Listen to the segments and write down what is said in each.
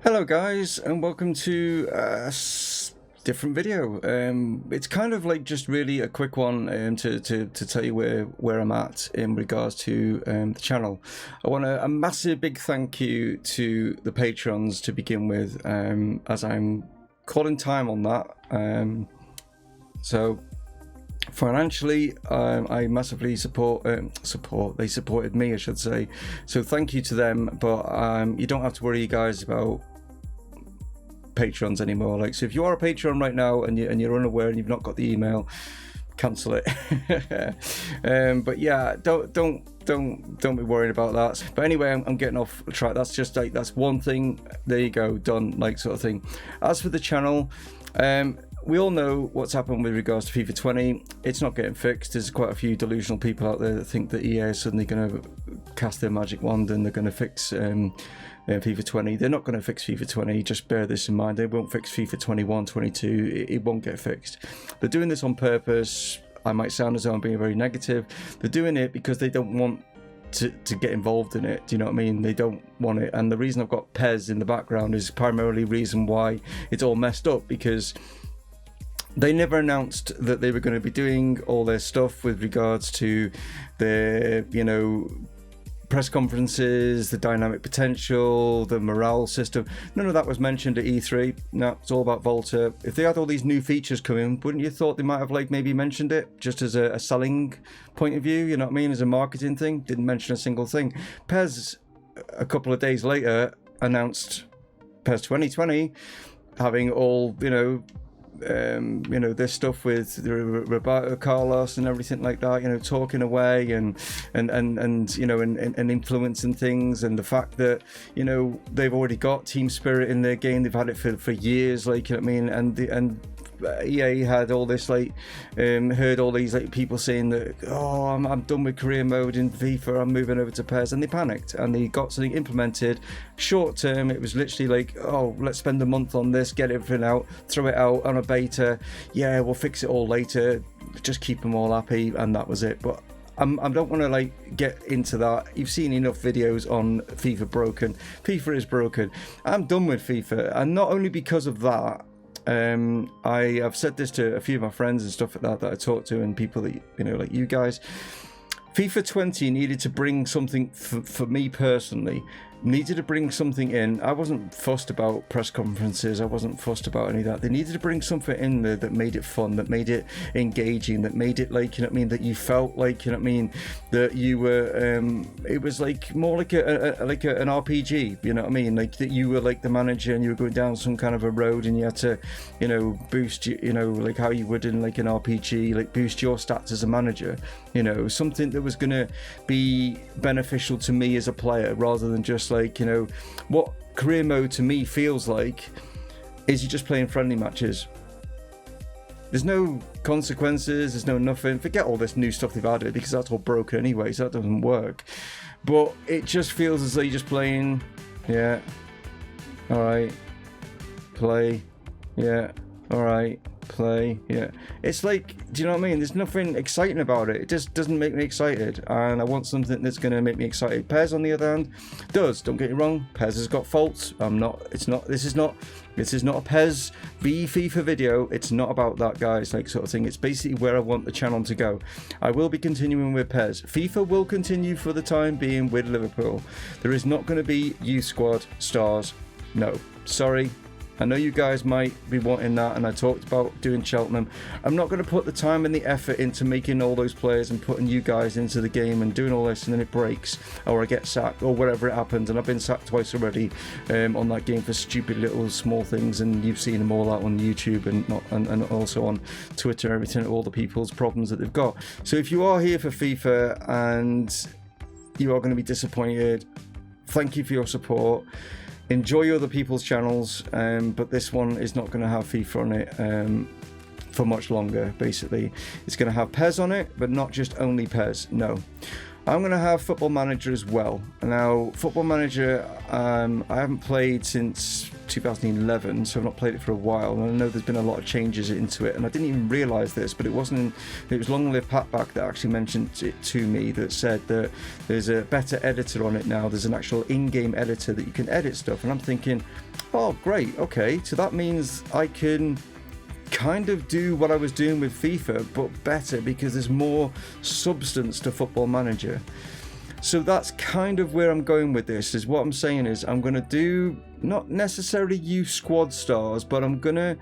Hello guys, and welcome to a different video. It's kind of like just really a quick one to tell you where I'm at in regards to the channel. I want a massive big thank you to the patrons to begin with, as I'm calling time on that. So financially, I massively support. They supported me, I should say. So thank you to them. But you don't have to worry, guys, about patrons anymore. Like, so if you are a patron right now and you're unaware and you've not got the email, cancel it. But yeah, don't be worried about that. But anyway, I'm getting off track. That's just like, that's one thing. There you go, done, like, sort of thing. As for the channel, we all know what's happened with regards to FIFA 20. It's not getting fixed. There's quite a few delusional people out there that think that EA is suddenly going to cast their magic wand and they're going to fix FIFA 20. They're not going to fix FIFA 20. Just bear this in mind. They won't fix FIFA 21, 22. It won't get fixed. They're doing this on purpose. I might sound as though I'm being very negative. They're doing it because they don't want to get involved in it. Do you know what I mean? They don't want it. And the reason I've got PES in the background is primarily reason why it's all messed up, because they never announced that they were going to be doing all their stuff with regards to their, you know, press conferences, the dynamic potential, the morale system. None of that was mentioned at E3. No, it's all about Volta. If they had all these new features coming, wouldn't you thought they might have like maybe mentioned it just as a selling point of view, you know what I mean, as a marketing thing? Didn't mention a single thing. PES, a couple of days later, announced PES 2020 having all, you know, this stuff with Roberto Carlos and everything like that, you know, talking away and you know, and influencing things, and the fact that, you know, they've already got team spirit in their game. They've had it for years, like, you know what I mean, and EA had all this, like, heard all these, like, people saying that, oh, I'm done with career mode in FIFA, I'm moving over to PES, and they panicked and they got something implemented short term. It was literally like, oh, let's spend a month on this, get everything out, throw it out on a beta, yeah, we'll fix it all later, just keep them all happy, and that was it. But I don't want to like get into that. You've seen enough videos on FIFA broken. FIFA is broken. I'm done with FIFA, and not only because of that. I have said this to a few of my friends and stuff like that I talk to, and people that, you know, like you guys. FIFA 20 needed to bring something for me personally. Needed to bring something in. I wasn't fussed about press conferences. I wasn't fussed about any of that. They needed to bring something in there that made it fun, that made it engaging, that made it, like, you know what I mean, that you felt like, you know what I mean, that you were, it was like more like an RPG, you know what I mean, like that you were like the manager and you were going down some kind of a road and you had to, you know, boost, you know, like how you would in like an RPG, like boost your stats as a manager, you know, something that was going to be beneficial to me as a player, rather than just like, you know, what career mode to me feels like is you're just playing friendly matches. There's no consequences, there's no nothing. Forget all this new stuff they've added, because that's all broken anyway, so that doesn't work. But it just feels as though you're just playing, yeah, alright, play, yeah, alright, play, yeah. It's like, do you know what I mean? There's nothing exciting about it. It just doesn't make me excited, and I want something that's going to make me excited. PES, on the other hand, does. Don't get me wrong, PES has got faults. This is not a PES v FIFA video. It's not about that, guys, like, sort of thing. It's basically where I want the channel to go. I will be continuing with PES. FIFA will continue for the time being with Liverpool. There is not going to be youth squad stars. No, sorry. I know you guys might be wanting that, and I talked about doing Cheltenham. I'm not going to put the time and the effort into making all those players and putting you guys into the game and doing all this, and then it breaks, or I get sacked, or whatever it happens. And I've been sacked twice already on that game for stupid little small things, and you've seen them all out on YouTube and also on Twitter and everything, all the people's problems that they've got. So if you are here for FIFA and you are going to be disappointed, thank you for your support. Enjoy other people's channels, but this one is not going to have FIFA on it for much longer. Basically, it's going to have PES on it, but not just only PES. No. I'm going to have Football Manager as well. Now, Football Manager, I haven't played since 2011, so I've not played it for a while, and I know there's been a lot of changes into it, and I didn't even realise this, but it was LongLivePatBack that actually mentioned it to me, that said that there's a better editor on it now. There's an actual in-game editor that you can edit stuff, and I'm thinking, oh great, okay, so that means I can kind of do what I was doing with FIFA, but better, because there's more substance to Football Manager. So that's kind of where I'm going with this. Is what I'm saying is I'm going to do, not necessarily youth squad stars, but I'm going to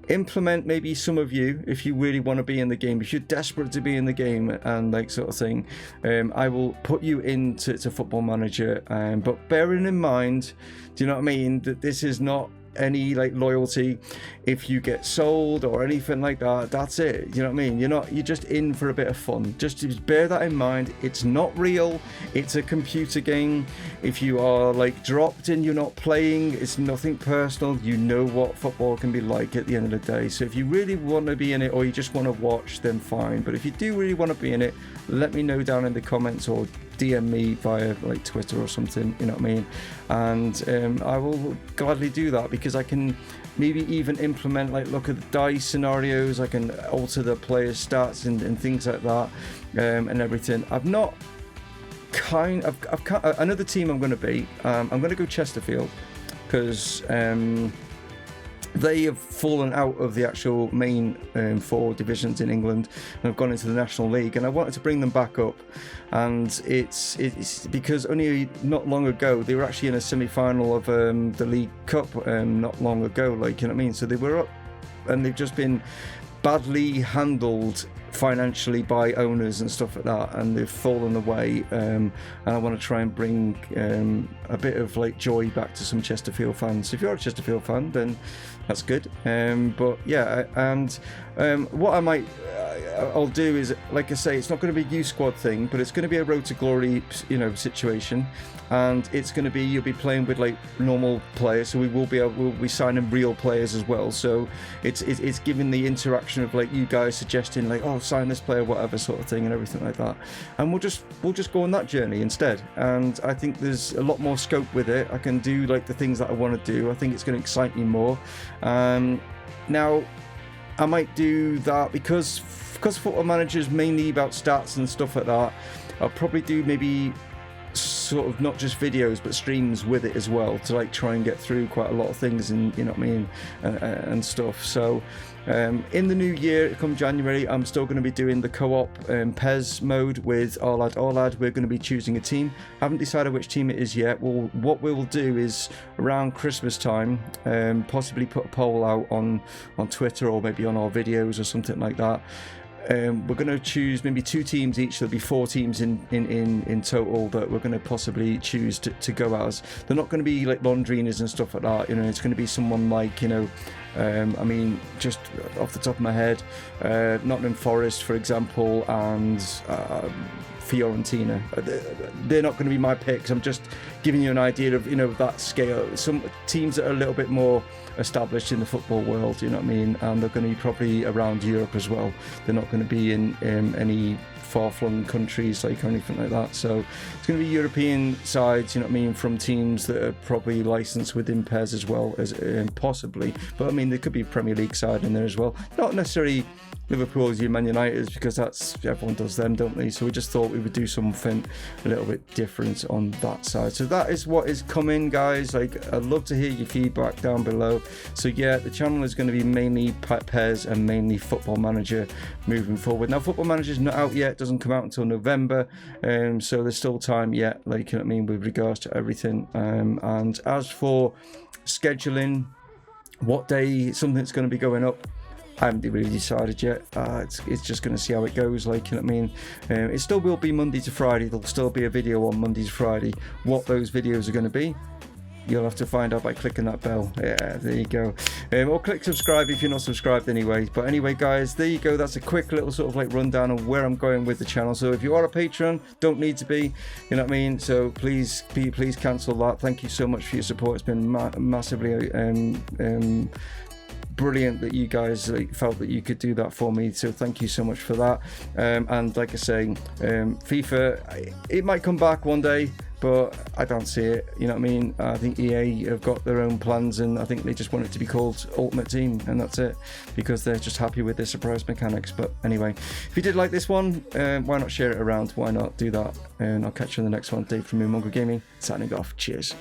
implement maybe some of you, if you really want to be in the game, if you're desperate to be in the game and like sort of thing, I will put you into Football Manager, but bearing in mind, do you know what I mean, that this is not any like loyalty. If you get sold or anything like that, that's it, you know what I mean, you're just in for a bit of fun. Just bear that in mind. It's not real, it's a computer game. If you are like dropped and you're not playing, it's nothing personal. You know what football can be like at the end of the day. So if you really want to be in it, or you just want to watch, then fine. But if you do really want to be in it, let me know down in the comments, or DM me via like Twitter or something, you know what I mean, and I will gladly do that, because I can maybe even implement, like, look at the dice scenarios, I can alter the players' stats and things like that, and everything. I've another team I'm going to beat. I'm going to go Chesterfield, because they have fallen out of the actual main 4 divisions in England and have gone into the National League, and I wanted to bring them back up. And it's because only not long ago they were actually in a semi-final of the League Cup, not long ago, like, you know what I mean. So they were up, and they've just been badly handled financially by owners and stuff like that, and they've fallen away, and I want to try and bring a bit of like joy back to some Chesterfield fans. So if you're a Chesterfield fan, then that's good. But yeah, and what I'll do is, like I say, it's not going to be a youth squad thing, but it's going to be a Road to Glory, you know, situation, and it's going to be, you'll be playing with like normal players, so we'll be signing real players as well. So it's giving the interaction of like you guys suggesting like, oh, sign this player, whatever sort of thing, and everything like that, and we'll just go on that journey instead. And I think there's a lot more scope with it. I can do like the things that I want to do. I think it's going to excite me more. Now I might do that because Football Manager is mainly about stats and stuff like that. I'll probably do maybe sort of not just videos but streams with it as well, to like try and get through quite a lot of things, and you know what I mean, and stuff. So in the new year, come January, I'm still going to be doing the co-op PES mode with Our Lad. We're going to be choosing a team. Haven't decided which team it is yet. What we will do is around Christmas time, possibly put a poll out on Twitter, or maybe on our videos or something like that. We're going to choose maybe 2 teams each. There'll be 4 teams in total that we're going to possibly choose to go as. They're not going to be like Londrinas and stuff like that, you know. It's going to be someone like, you know, I mean, just off the top of my head, Nottingham Forest, for example, and Fiorentina. They're not going to be my picks. I'm just giving you an idea of, you know, that scale. Some teams that are a little bit more established in the football world, you know what I mean, and they're going to be probably around Europe as well. They're not going to be in any far-flung countries like anything like that. So it's going to be European sides, you know what I mean, from teams that are probably licensed within PES as well, as possibly. But I mean, there could be a Premier League side in there as well. Not necessarily Liverpool as your Man United, because that's, everyone does them, don't they? So we just thought we would do something a little bit different on that side. So that is what is coming, guys. Like, I'd love to hear your feedback down below. So yeah, the channel is going to be mainly PES and mainly Football Manager moving forward. Now, Football Manager is not out yet, doesn't come out until November, so there's still time yet, like, you know what I mean, with regards to everything. And as for scheduling, what day something's going to be going up, I haven't really decided yet. It's just going to see how it goes, like, you know what I mean. It still will be Monday to Friday. There'll still be a video on Monday to Friday. What those videos are going to be, you'll have to find out by clicking that bell. Yeah, there you go. Or click subscribe if you're not subscribed anyway. But anyway, guys, there you go. That's a quick little sort of like rundown of where I'm going with the channel. So if you are a patron, don't need to be, you know what I mean. So please cancel that. Thank you so much for your support. It's been massively brilliant that you guys felt that you could do that for me, so thank you so much for that. And like I say, FIFA, it might come back one day, but I don't see it, you know what I mean? I think EA have got their own plans, and I think they just want it to be called Ultimate Team, and that's it, because they're just happy with their surprise mechanics. But anyway, if you did like this one, why not share it around? Why not do that? And I'll catch you in the next one. Dave from Mumongu Gaming, signing off. Cheers.